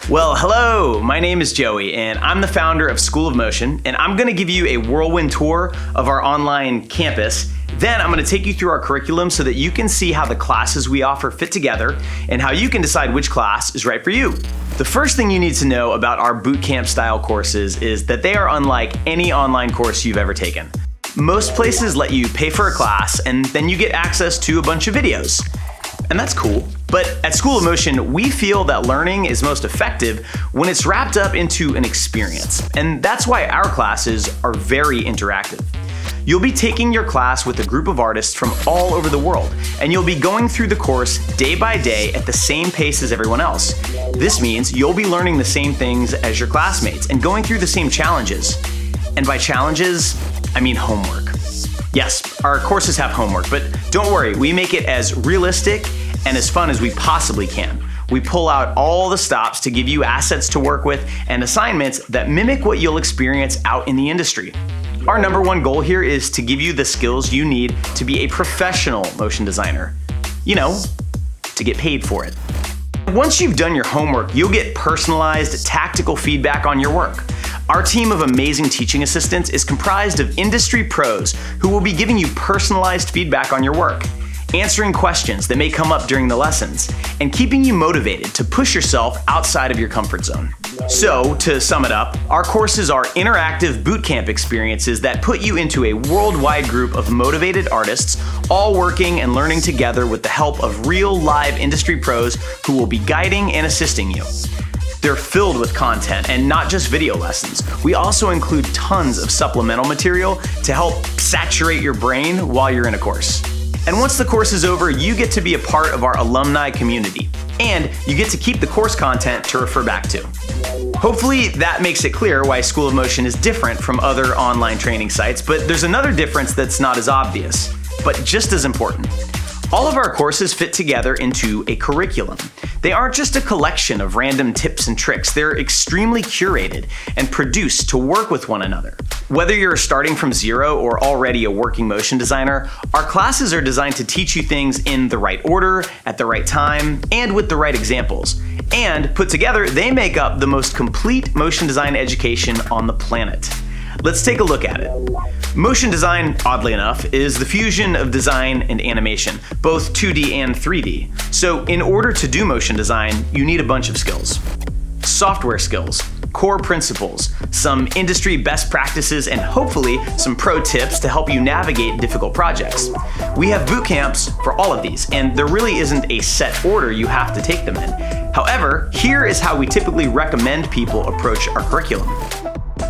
Well, hello, my name is Joey, and I'm the founder of School of Motion, and I'm gonna give you a whirlwind tour of our online campus. Then I'm gonna take you through our curriculum so that you can see how the classes we offer fit together and how you can decide which class is right for you. The first thing you need to know about our bootcamp style courses is that they are unlike any online course you've ever taken. Most places let you pay for a class and then you get access to a bunch of videos. And that's cool. But at School of Motion, we feel that learning is most effective when it's wrapped up into an experience. And that's why our classes are very interactive. You'll be taking your class with a group of artists from all over the world, and you'll be going through the course day by day at the same pace as everyone else. This means you'll be learning the same things as your classmates and going through the same challenges. And by challenges, I mean homework. Yes, our courses have homework, but don't worry, we make it as realistic and as fun as we possibly can. We pull out all the stops to give you assets to work with and assignments that mimic what you'll experience out in the industry. Our number one goal here is to give you the skills you need to be a professional motion designer. You know, to get paid for it. Once you've done your homework, you'll get personalized, tactical feedback on your work. Our team of amazing teaching assistants is comprised of industry pros who will be giving you personalized feedback on your work, answering questions that may come up during the lessons, and keeping you motivated to push yourself outside of your comfort zone. So, to sum it up, our courses are interactive bootcamp experiences that put you into a worldwide group of motivated artists, all working and learning together with the help of real live industry pros who will be guiding and assisting you. They're filled with content and not just video lessons. We also include tons of supplemental material to help saturate your brain while you're in a course. And once the course is over, you get to be a part of our alumni community, and you get to keep the course content to refer back to. Hopefully that makes it clear why School of Motion is different from other online training sites, but there's another difference that's not as obvious, but just as important. All of our courses fit together into a curriculum. They aren't just a collection of random tips and tricks. They're extremely curated and produced to work with one another. Whether you're starting from zero or already a working motion designer, our classes are designed to teach you things in the right order, at the right time, and with the right examples. And put together, they make up the most complete motion design education on the planet. Let's take a look at it. Motion design, oddly enough, is the fusion of design and animation, both 2D and 3D. So in order to do motion design, you need a bunch of skills. Software skills, core principles, some industry best practices, and hopefully some pro tips to help you navigate difficult projects. We have boot camps for all of these, and there really isn't a set order you have to take them in. However, here is how we typically recommend people approach our curriculum.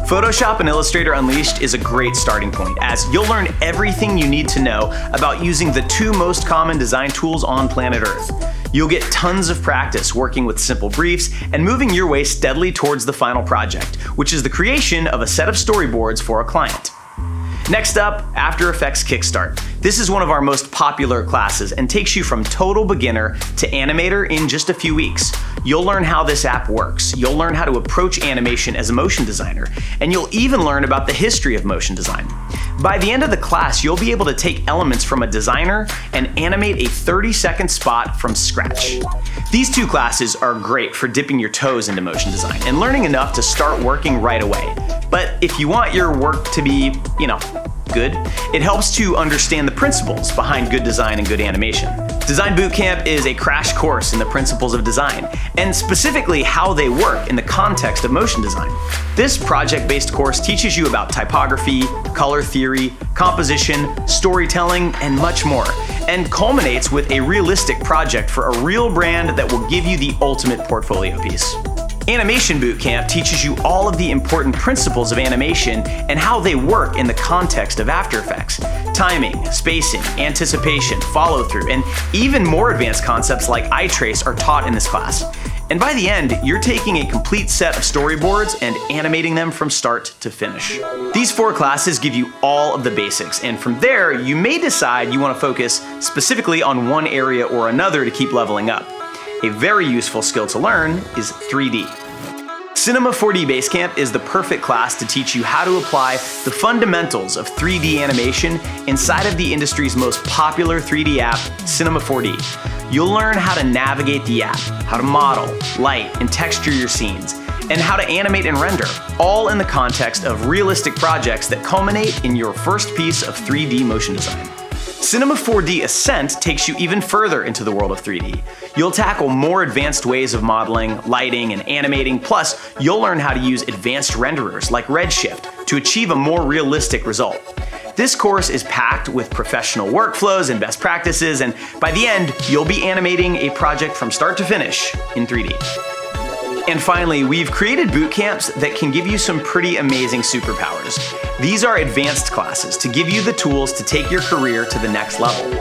Photoshop and Illustrator Unleashed is a great starting point, as you'll learn everything you need to know about using the two most common design tools on planet Earth. You'll get tons of practice working with simple briefs and moving your way steadily towards the final project, which is the creation of a set of storyboards for a client. Next up, After Effects Kickstart. This is one of our most popular classes and takes you from total beginner to animator in just a few weeks. You'll learn how this app works, you'll learn how to approach animation as a motion designer, and you'll even learn about the history of motion design. By the end of the class, you'll be able to take elements from a designer and animate a 30-second spot from scratch. These two classes are great for dipping your toes into motion design and learning enough to start working right away. But if you want your work to be, good, it helps to understand the principles behind good design and good animation. Design Bootcamp is a crash course in the principles of design, and specifically how they work in the context of motion design. This project-based course teaches you about typography, color theory, composition, storytelling, and much more, and culminates with a realistic project for a real brand that will give you the ultimate portfolio piece. Animation Bootcamp teaches you all of the important principles of animation and how they work in the context of After Effects. Timing, spacing, anticipation, follow-through, and even more advanced concepts like eye trace are taught in this class. And by the end, you're taking a complete set of storyboards and animating them from start to finish. These 4 classes give you all of the basics, and from there, you may decide you want to focus specifically on one area or another to keep leveling up. A very useful skill to learn is 3D. Cinema 4D Basecamp is the perfect class to teach you how to apply the fundamentals of 3D animation inside of the industry's most popular 3D app, Cinema 4D. you'll learn how to navigate the app, how to model, light, and texture your scenes, and how to animate and render, all in the context of realistic projects that culminate in your first piece of 3D motion design. Cinema 4D Ascent takes you even further into the world of 3D. You'll tackle more advanced ways of modeling, lighting, and animating, plus you'll learn how to use advanced renderers like Redshift to achieve a more realistic result. This course is packed with professional workflows and best practices, and by the end, you'll be animating a project from start to finish in 3D. And finally, we've created boot camps that can give you some pretty amazing superpowers. These are advanced classes to give you the tools to take your career to the next level.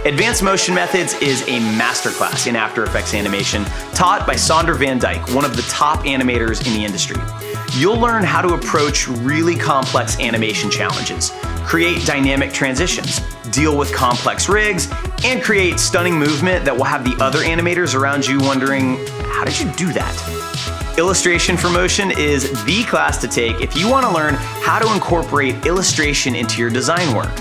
Advanced Motion Methods is a masterclass in After Effects animation taught by Sander van Dyke, one of the top animators in the industry. You'll learn how to approach really complex animation challenges, create dynamic transitions, deal with complex rigs, and create stunning movement that will have the other animators around you wondering, how did you do that? Illustration for Motion is the class to take if you want to learn how to incorporate illustration into your design work.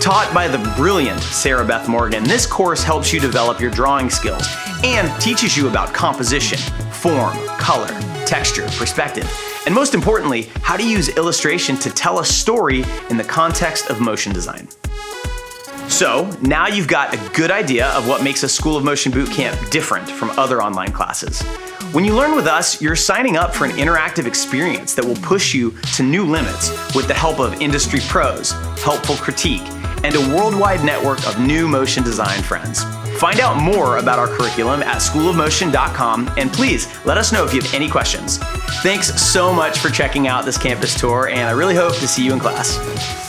Taught by the brilliant Sarah Beth Morgan, this course helps you develop your drawing skills and teaches you about composition, form, color, texture, perspective, and most importantly, how to use illustration to tell a story in the context of motion design. So now you've got a good idea of what makes a School of Motion Bootcamp different from other online classes. When you learn with us, you're signing up for an interactive experience that will push you to new limits with the help of industry pros, helpful critique, and a worldwide network of new motion design friends. Find out more about our curriculum at schoolofmotion.com, and please let us know if you have any questions. Thanks so much for checking out this campus tour, and I really hope to see you in class.